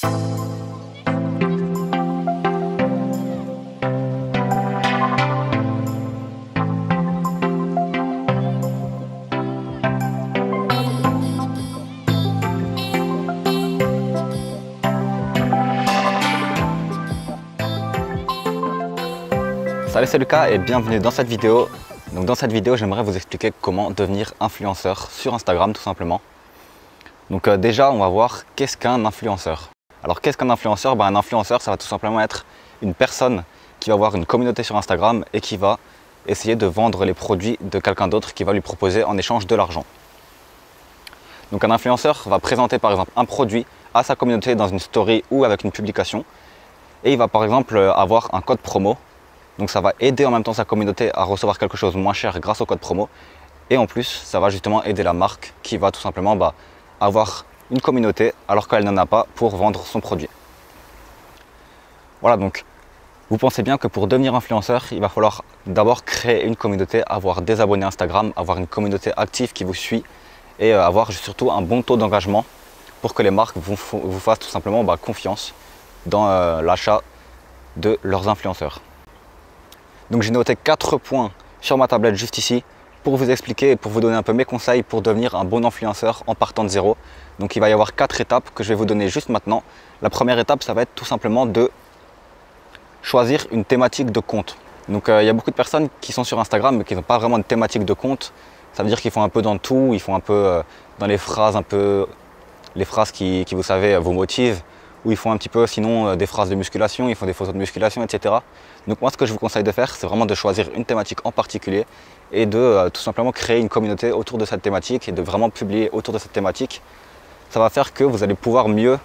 Salut, c'est Lucas et bienvenue dans cette vidéo. Donc dans cette vidéo, j'aimerais vous expliquer comment devenir influenceur sur Instagram tout simplement. Donc déjà, on va voir qu'est-ce qu'un influenceur. Alors qu'est-ce qu'un influenceur? Un influenceur, ça va tout simplement être une personne qui va avoir une communauté sur Instagram et qui va essayer de vendre les produits de quelqu'un d'autre qui va lui proposer en échange de l'argent. Donc un influenceur va présenter par exemple un produit à sa communauté dans une story ou avec une publication et il va par exemple avoir un code promo. Donc ça va aider en même temps sa communauté à recevoir quelque chose moins cher grâce au code promo. Et en plus, ça va justement aider la marque qui va tout simplement avoir une communauté alors qu'elle n'en a pas pour vendre son produit. Voilà, donc vous pensez bien que pour devenir influenceur, il va falloir d'abord créer une communauté, avoir des abonnés Instagram, avoir une communauté active qui vous suit et avoir surtout un bon taux d'engagement pour que les marques vous fassent tout simplement confiance dans l'achat de leurs influenceurs. Donc j'ai noté 4 points sur ma tablette juste ici pour vous expliquer et pour vous donner un peu mes conseils pour devenir un bon influenceur en partant de zéro. Donc il va y avoir 4 étapes que je vais vous donner juste maintenant. La première étape, ça va être tout simplement de choisir une thématique de compte. Donc il y a beaucoup de personnes qui sont sur Instagram mais qui n'ont pas vraiment de thématique de compte. Ça veut dire qu'ils font un peu dans tout, ils font un peu dans les phrases, qui vous savez vous motivent. Où ils font un petit peu sinon des phrases de musculation, ils font des photos de musculation, etc. Donc moi ce que je vous conseille de faire, c'est vraiment de choisir une thématique en particulier et de tout simplement créer une communauté autour de cette thématique et de vraiment publier autour de cette thématique. Ça va faire que vous allez pouvoir mieux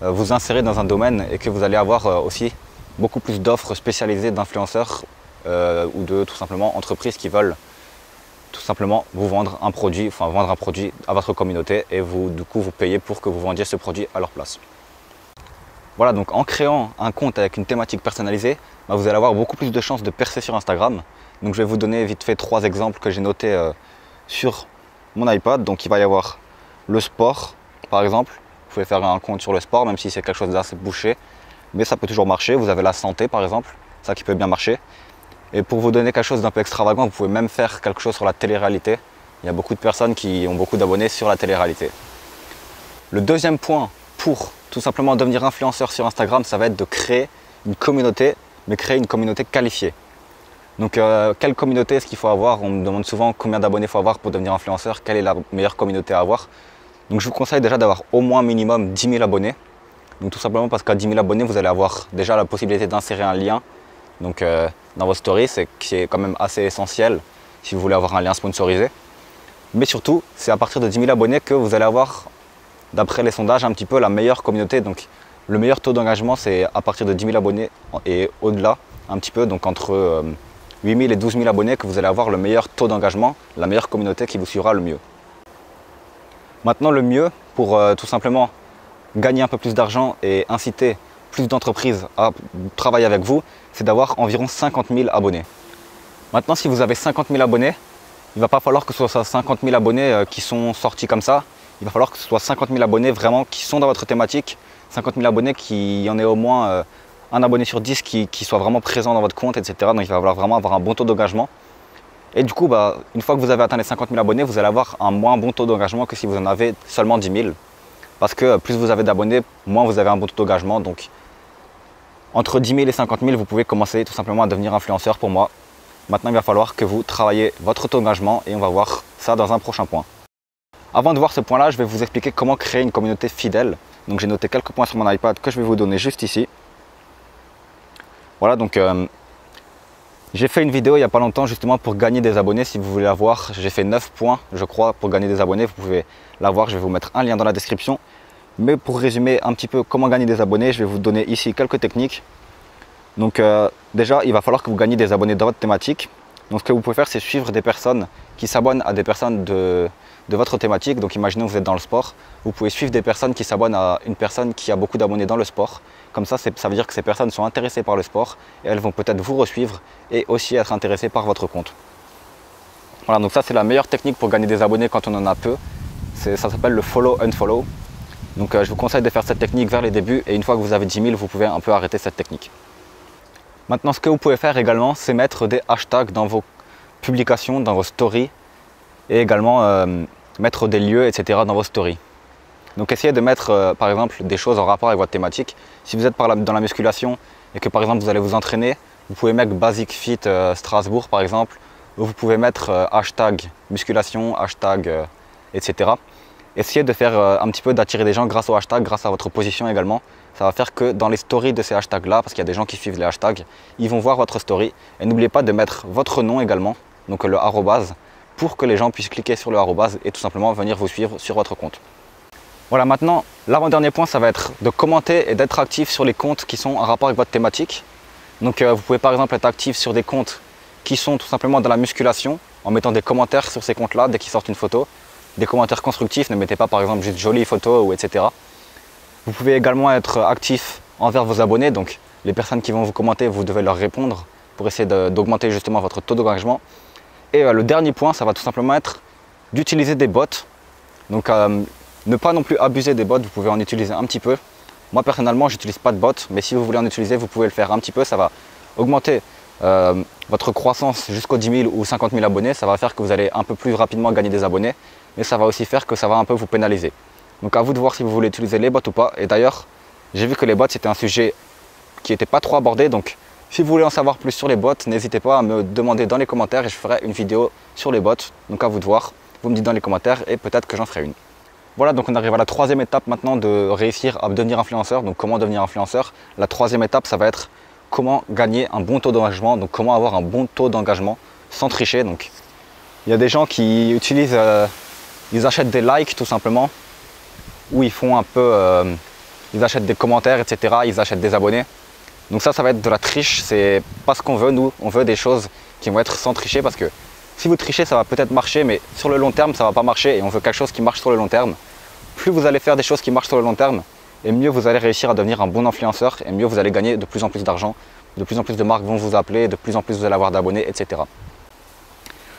vous insérer dans un domaine et que vous allez avoir aussi beaucoup plus d'offres spécialisées d'influenceurs ou de tout simplement entreprises qui veulent tout simplement vous vendre un produit, vendre un produit à votre communauté et du coup vous payez pour que vous vendiez ce produit à leur place. Voilà, donc en créant un compte avec une thématique personnalisée, vous allez avoir beaucoup plus de chances de percer sur Instagram. Donc je vais vous donner vite fait 3 exemples que j'ai notés sur mon iPad. Donc il va y avoir le sport, par exemple. Vous pouvez faire un compte sur le sport, même si c'est quelque chose d'assez bouché. Mais ça peut toujours marcher. Vous avez la santé, par exemple, ça qui peut bien marcher. Et pour vous donner quelque chose d'un peu extravagant, vous pouvez même faire quelque chose sur la télé-réalité. Il y a beaucoup de personnes qui ont beaucoup d'abonnés sur la télé-réalité. Le deuxième point pour tout simplement devenir influenceur sur Instagram, ça va être de créer une communauté, mais créer une communauté qualifiée. Donc quelle communauté est-ce qu'il faut avoir? On me demande souvent combien d'abonnés il faut avoir pour devenir influenceur, quelle est la meilleure communauté à avoir. Donc je vous conseille déjà d'avoir au moins minimum 10 000 abonnés. Donc tout simplement parce qu'à 10 000 abonnés, vous allez avoir déjà la possibilité d'insérer un lien dans vos stories, qui est quand même assez essentiel si vous voulez avoir un lien sponsorisé. Mais surtout, c'est à partir de 10 000 abonnés que vous allez avoir, d'après les sondages, un petit peu la meilleure communauté. Donc le meilleur taux d'engagement, c'est à partir de 10 000 abonnés et au-delà, un petit peu, donc entre 8 000 et 12 000 abonnés que vous allez avoir le meilleur taux d'engagement, la meilleure communauté qui vous suivra le mieux. Maintenant, le mieux pour tout simplement gagner un peu plus d'argent et inciter plus d'entreprises à travailler avec vous, c'est d'avoir environ 50 000 abonnés. Maintenant, si vous avez 50 000 abonnés, il ne va pas falloir que ce soit 50 000 abonnés qui sont sortis comme ça. Il va falloir que ce soit 50 000 abonnés vraiment qui sont dans votre thématique, 50 000 abonnés qui y en ait au moins un abonné sur 10 qui soit vraiment présent dans votre compte, etc. Donc il va falloir vraiment avoir un bon taux d'engagement. Et du coup, une fois que vous avez atteint les 50 000 abonnés, vous allez avoir un moins bon taux d'engagement que si vous en avez seulement 10 000. Parce que plus vous avez d'abonnés, moins vous avez un bon taux d'engagement. Donc entre 10 000 et 50 000, vous pouvez commencer tout simplement à devenir influenceur pour moi. Maintenant, il va falloir que vous travaillez votre taux d'engagement et on va voir ça dans un prochain point. Avant de voir ce point-là, je vais vous expliquer comment créer une communauté fidèle. Donc j'ai noté quelques points sur mon iPad que je vais vous donner juste ici. Voilà, donc j'ai fait une vidéo il n'y a pas longtemps justement pour gagner des abonnés. Si vous voulez la voir, j'ai fait 9 points, je crois, pour gagner des abonnés. Vous pouvez la voir, je vais vous mettre un lien dans la description. Mais pour résumer un petit peu comment gagner des abonnés, je vais vous donner ici quelques techniques. Donc déjà, il va falloir que vous gagnez des abonnés dans votre thématique. Donc ce que vous pouvez faire, c'est suivre des personnes qui s'abonnent à des personnes de votre thématique. Donc imaginez que vous êtes dans le sport, vous pouvez suivre des personnes qui s'abonnent à une personne qui a beaucoup d'abonnés dans le sport. Comme ça veut dire que ces personnes sont intéressées par le sport et elles vont peut-être vous resuivre et aussi être intéressées par votre compte. Voilà, donc ça c'est la meilleure technique pour gagner des abonnés quand on en a peu. Ça s'appelle le follow unfollow. Donc je vous conseille de faire cette technique vers les débuts et une fois que vous avez 10 000, vous pouvez un peu arrêter cette technique. Maintenant, ce que vous pouvez faire également, c'est mettre des hashtags dans vos publications, dans vos stories et également mettre des lieux, etc. dans vos stories. Donc essayez de mettre par exemple des choses en rapport avec votre thématique. Si vous êtes dans la musculation et que par exemple vous allez vous entraîner, vous pouvez mettre Basic Fit Strasbourg par exemple, ou vous pouvez mettre hashtag musculation, hashtag etc. Essayez de faire un petit peu d'attirer des gens grâce au hashtag, grâce à votre position également. Ça va faire que dans les stories de ces hashtags là, parce qu'il y a des gens qui suivent les hashtags, ils vont voir votre story. Et n'oubliez pas de mettre votre nom également, donc le arrobase, pour que les gens puissent cliquer sur le arrobase et tout simplement venir vous suivre sur votre compte. Voilà, maintenant, l'avant-dernier point, ça va être de commenter et d'être actif sur les comptes qui sont en rapport avec votre thématique. Donc vous pouvez par exemple être actif sur des comptes qui sont tout simplement dans la musculation, en mettant des commentaires sur ces comptes-là dès qu'ils sortent une photo. Des commentaires constructifs, ne mettez pas par exemple juste jolie photo ou etc. Vous pouvez également être actif envers vos abonnés, donc les personnes qui vont vous commenter, vous devez leur répondre pour essayer d'augmenter justement votre taux d'engagement. Et le dernier point, ça va tout simplement être d'utiliser des bots. Donc ne pas non plus abuser des bots, vous pouvez en utiliser un petit peu. Moi personnellement, je n'utilise pas de bots, mais si vous voulez en utiliser, vous pouvez le faire un petit peu. Ça va augmenter votre croissance jusqu'aux 10 000 ou 50 000 abonnés. Ça va faire que vous allez un peu plus rapidement gagner des abonnés, mais ça va aussi faire que ça va un peu vous pénaliser. Donc à vous de voir si vous voulez utiliser les bots ou pas. Et d'ailleurs, j'ai vu que les bots c'était un sujet qui n'était pas trop abordé. Donc si vous voulez en savoir plus sur les bots, n'hésitez pas à me demander dans les commentaires et je ferai une vidéo sur les bots. Donc à vous de voir, vous me dites dans les commentaires et peut-être que j'en ferai une. Voilà, donc on arrive à la troisième étape maintenant de réussir à devenir influenceur. Donc comment devenir influenceur? La troisième étape, ça va être comment gagner un bon taux d'engagement. Donc comment avoir un bon taux d'engagement sans tricher. Donc il y a des gens qui utilisent, ils achètent des likes tout simplement, ou ils font un peu, ils achètent des commentaires, etc. Ils achètent des abonnés. Donc ça va être de la triche. C'est pas ce qu'on veut. Nous, on veut des choses qui vont être sans tricher parce que si vous trichez, ça va peut-être marcher, mais sur le long terme, ça ne va pas marcher et on veut quelque chose qui marche sur le long terme. Plus vous allez faire des choses qui marchent sur le long terme, et mieux vous allez réussir à devenir un bon influenceur et mieux vous allez gagner de plus en plus d'argent, de plus en plus de marques vont vous appeler, de plus en plus vous allez avoir d'abonnés, etc.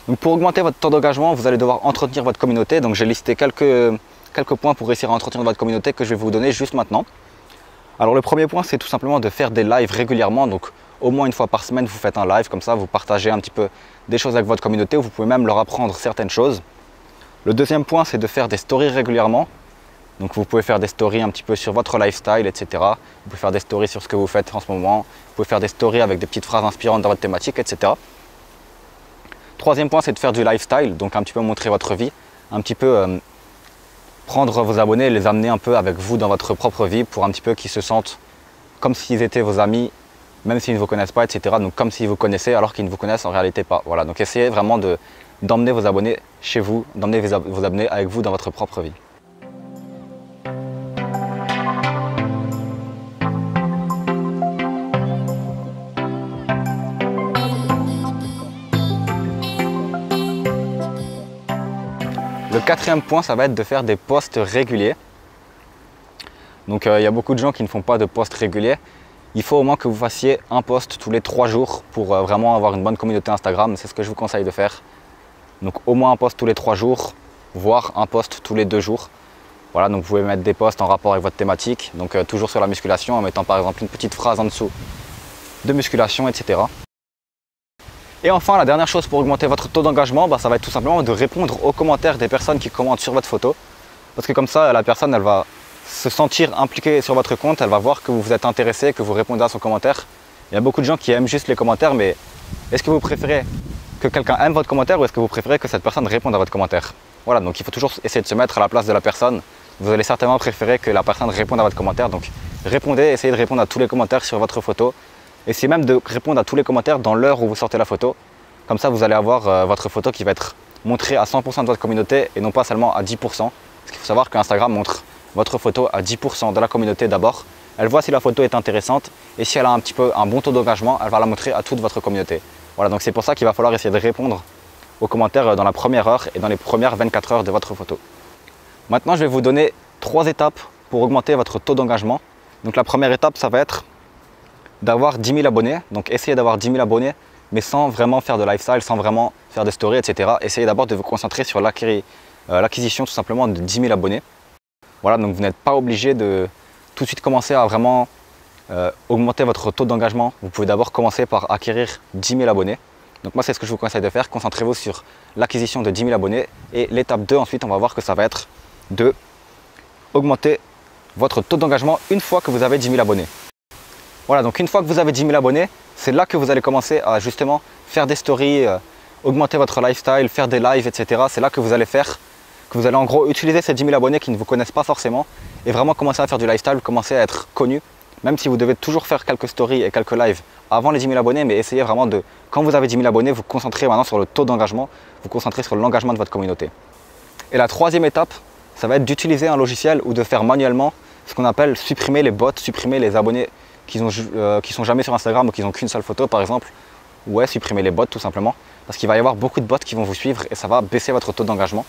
Donc pour augmenter votre taux d'engagement, vous allez devoir entretenir votre communauté. Donc j'ai listé quelques points pour réussir à entretenir votre communauté que je vais vous donner juste maintenant. Alors le premier point, c'est tout simplement de faire des lives régulièrement. Donc au moins une fois par semaine, vous faites un live, comme ça vous partagez un petit peu des choses avec votre communauté, vous pouvez même leur apprendre certaines choses. Le deuxième point, c'est de faire des stories régulièrement. Donc vous pouvez faire des stories un petit peu sur votre lifestyle, etc. Vous pouvez faire des stories sur ce que vous faites en ce moment. Vous pouvez faire des stories avec des petites phrases inspirantes dans votre thématique, etc. Troisième point, c'est de faire du lifestyle, donc un petit peu montrer votre vie, un petit peu prendre vos abonnés et les amener un peu avec vous dans votre propre vie pour un petit peu qu'ils se sentent comme s'ils étaient vos amis, même s'ils ne vous connaissent pas, etc. Donc comme s'ils vous connaissaient alors qu'ils ne vous connaissent en réalité pas. Voilà, donc essayez vraiment d'emmener vos abonnés chez vous, d'emmener vos abonnés avec vous dans votre propre vie. Le quatrième point, ça va être de faire des posts réguliers. Donc il y a beaucoup de gens qui ne font pas de posts réguliers. Il faut au moins que vous fassiez un post tous les 3 jours pour vraiment avoir une bonne communauté Instagram. C'est ce que je vous conseille de faire. Donc au moins un post tous les 3 jours, voire un post tous les 2 jours. Voilà, donc vous pouvez mettre des posts en rapport avec votre thématique. Donc toujours sur la musculation, en mettant par exemple une petite phrase en dessous de musculation, etc. Et enfin, la dernière chose pour augmenter votre taux d'engagement, ça va être tout simplement de répondre aux commentaires des personnes qui commentent sur votre photo. Parce que comme ça, la personne, elle va se sentir impliquée sur votre compte, elle va voir que vous vous êtes intéressé, que vous répondez à son commentaire. Il y a beaucoup de gens qui aiment juste les commentaires, mais est-ce que vous préférez que quelqu'un aime votre commentaire ou est-ce que vous préférez que cette personne réponde à votre commentaire? Voilà, donc il faut toujours essayer de se mettre à la place de la personne. Vous allez certainement préférer que la personne réponde à votre commentaire, donc répondez, essayez de répondre à tous les commentaires sur votre photo. Essayez même de répondre à tous les commentaires dans l'heure où vous sortez la photo. Comme ça, vous allez avoir votre photo qui va être montrée à 100% de votre communauté et non pas seulement à 10%. Parce qu'il faut savoir qu'Instagram montre votre photo à 10% de la communauté d'abord. Elle voit si la photo est intéressante et si elle a un bon taux d'engagement, elle va la montrer à toute votre communauté. Voilà, donc c'est pour ça qu'il va falloir essayer de répondre aux commentaires dans la première heure et dans les premières 24 heures de votre photo. Maintenant, je vais vous donner 3 étapes pour augmenter votre taux d'engagement. Donc la première étape, ça va être d'avoir 10 000 abonnés. Donc essayez d'avoir 10 000 abonnés, mais sans vraiment faire de lifestyle, sans vraiment faire de story, etc. Essayez d'abord de vous concentrer sur l'acquisition tout simplement de 10 000 abonnés. Voilà, donc vous n'êtes pas obligé de tout de suite commencer à vraiment augmenter votre taux d'engagement. Vous pouvez d'abord commencer par acquérir 10 000 abonnés. Donc moi, c'est ce que je vous conseille de faire. Concentrez-vous sur l'acquisition de 10 000 abonnés. Et l'étape 2, ensuite, on va voir que ça va être de augmenter votre taux d'engagement une fois que vous avez 10 000 abonnés. Voilà, donc une fois que vous avez 10 000 abonnés, c'est là que vous allez commencer à justement faire des stories, augmenter votre lifestyle, faire des lives, etc. C'est là que vous allez en gros utiliser ces 10 000 abonnés qui ne vous connaissent pas forcément et vraiment commencer à faire du lifestyle, commencer à être connu. Même si vous devez toujours faire quelques stories et quelques lives avant les 10 000 abonnés, mais essayez vraiment de, quand vous avez 10 000 abonnés, vous concentrez maintenant sur le taux d'engagement, vous concentrez sur l'engagement de votre communauté. Et la troisième étape, ça va être d'utiliser un logiciel ou de faire manuellement ce qu'on appelle supprimer les bots, supprimer les abonnés qui sont jamais sur Instagram ou qui n'ont qu'une seule photo par exemple. Ouais, supprimer les bots tout simplement, parce qu'il va y avoir beaucoup de bots qui vont vous suivre et ça va baisser votre taux d'engagement.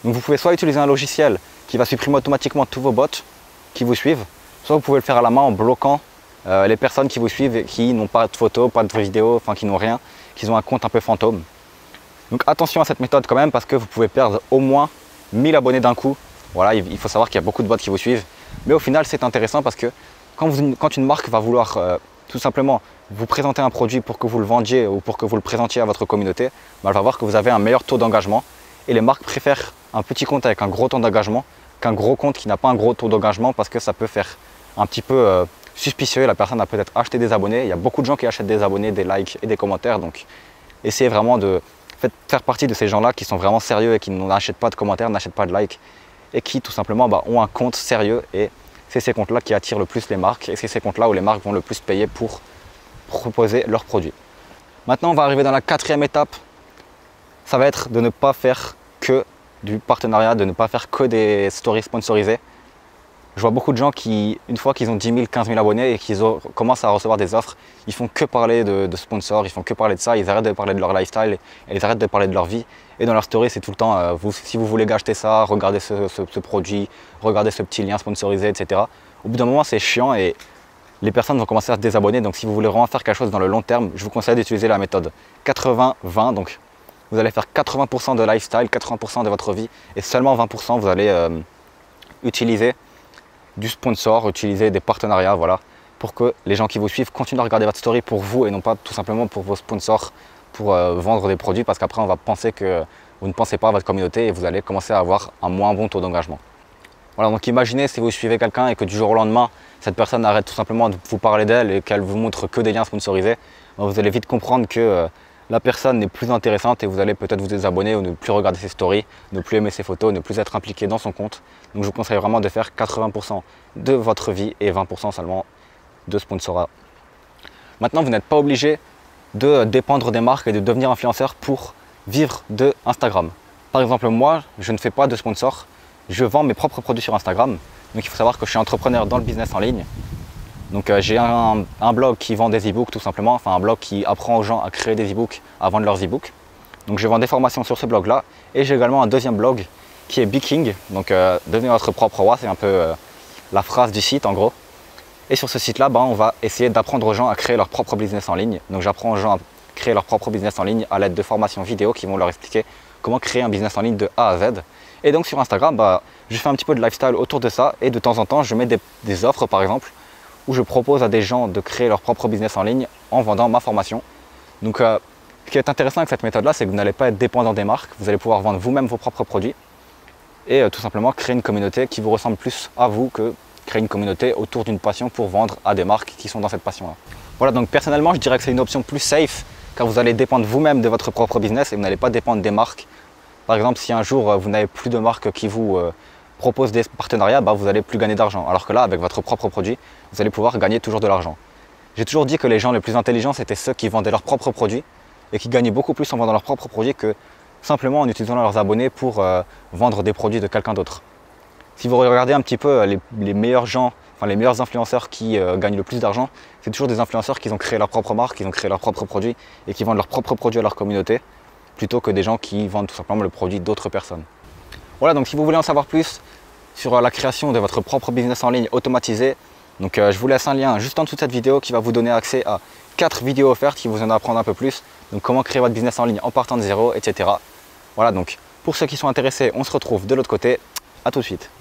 Donc vous pouvez soit utiliser un logiciel qui va supprimer automatiquement tous vos bots qui vous suivent, soit vous pouvez le faire à la main en bloquant les personnes qui vous suivent et qui n'ont pas de photos, pas de vidéos, enfin qui n'ont rien, qui ont un compte un peu fantôme. Donc attention à cette méthode quand même parce que vous pouvez perdre au moins 1000 abonnés d'un coup. Voilà, il faut savoir qu'il y a beaucoup de bots qui vous suivent. Mais au final, c'est intéressant parce que quand une marque va vouloir tout simplement vous présenter un produit pour que vous le vendiez ou pour que vous le présentiez à votre communauté, bah, elle va voir que vous avez un meilleur taux d'engagement. Et les marques préfèrent un petit compte avec un gros taux d'engagement qu'un gros compte qui n'a pas un gros taux d'engagement parce que ça peut faire un petit peu suspicieux. La personne a peut-être acheté des abonnés. Il y a beaucoup de gens qui achètent des abonnés, des likes et des commentaires. Donc essayez vraiment de faire partie de ces gens-là qui sont vraiment sérieux et qui n'achètent pas de commentaires, n'achètent pas de likes et qui tout simplement ont un compte sérieux. Et c'est ces comptes-là qui attirent le plus les marques et c'est ces comptes-là où les marques vont le plus payer pour proposer leurs produits. Maintenant, on va arriver dans la quatrième étape. Ça va être de ne pas faire que du partenariat, de ne pas faire que des stories sponsorisées. Je vois beaucoup de gens qui, une fois qu'ils ont 10 000, 15 000 abonnés et qu'ils commencent à recevoir des offres, ils font que parler de sponsors, ils font que parler de ça, ils arrêtent de parler de leur lifestyle et ils arrêtent de parler de leur vie. Et dans leur story, c'est tout le temps, si vous voulez acheter ça, regardez ce produit, regardez ce petit lien sponsorisé, etc. Au bout d'un moment, c'est chiant et les personnes vont commencer à se désabonner. Donc si vous voulez vraiment faire quelque chose dans le long terme, je vous conseille d'utiliser la méthode 80-20. Donc vous allez faire 80% de lifestyle, 80% de votre vie et seulement 20% vous allez utiliser du sponsor, utiliser des partenariats, voilà, pour que les gens qui vous suivent continuent à regarder votre story pour vous et non pas tout simplement pour vos sponsors, pour vendre des produits, parce qu'après on va penser que vous ne pensez pas à votre communauté et vous allez commencer à avoir un moins bon taux d'engagement. Voilà, donc imaginez si vous suivez quelqu'un et que du jour au lendemain, cette personne arrête tout simplement de vous parler d'elle et qu'elle vous montre que des liens sponsorisés, vous allez vite comprendre que la personne n'est plus intéressante et vous allez peut-être vous désabonner ou ne plus regarder ses stories, ne plus aimer ses photos, ne plus être impliqué dans son compte. Donc je vous conseille vraiment de faire 80% de votre vie et 20% seulement de sponsorat. Maintenant, vous n'êtes pas obligé de dépendre des marques et de devenir influenceur pour vivre de Instagram. Par exemple, moi, je ne fais pas de sponsor, je vends mes propres produits sur Instagram. Donc il faut savoir que je suis entrepreneur dans le business en ligne. Donc j'ai un blog qui vend des e-books tout simplement, enfin un blog qui apprend aux gens à créer des e-books, à vendre leurs e-books. Donc je vends des formations sur ce blog-là. Et j'ai également un deuxième blog qui est Be King, donc devenir votre propre roi, c'est un peu la phrase du site en gros. Et sur ce site-là, on va essayer d'apprendre aux gens à créer leur propre business en ligne. Donc j'apprends aux gens à créer leur propre business en ligne à l'aide de formations vidéo qui vont leur expliquer comment créer un business en ligne de A à Z. Et donc sur Instagram, je fais un petit peu de lifestyle autour de ça et de temps en temps, je mets des offres par exemple où je propose à des gens de créer leur propre business en ligne en vendant ma formation. Donc ce qui est intéressant avec cette méthode-là, c'est que vous n'allez pas être dépendant des marques, vous allez pouvoir vendre vous-même vos propres produits et tout simplement créer une communauté qui vous ressemble plus à vous que créer une communauté autour d'une passion pour vendre à des marques qui sont dans cette passion-là. Voilà, donc personnellement, je dirais que c'est une option plus safe car vous allez dépendre vous-même de votre propre business et vous n'allez pas dépendre des marques. Par exemple, si un jour vous n'avez plus de marques qui vous proposent des partenariats, vous n'allez plus gagner d'argent. Alors que là, avec votre propre produit, vous allez pouvoir gagner toujours de l'argent. J'ai toujours dit que les gens les plus intelligents, c'était ceux qui vendaient leurs propres produits et qui gagnaient beaucoup plus en vendant leurs propres produits que simplement en utilisant leurs abonnés pour vendre des produits de quelqu'un d'autre. Si vous regardez un petit peu les meilleurs gens, enfin les meilleurs influenceurs qui gagnent le plus d'argent, c'est toujours des influenceurs qui ont créé leur propre marque, qui ont créé leurs propres produits et qui vendent leurs propres produits à leur communauté, plutôt que des gens qui vendent tout simplement le produit d'autres personnes. Voilà, donc si vous voulez en savoir plus sur la création de votre propre business en ligne automatisé, donc je vous laisse un lien juste en dessous de cette vidéo qui va vous donner accès à 4 vidéos offertes qui vous en apprendre un peu plus. Donc comment créer votre business en ligne en partant de zéro, etc. Voilà, donc pour ceux qui sont intéressés, on se retrouve de l'autre côté. À tout de suite.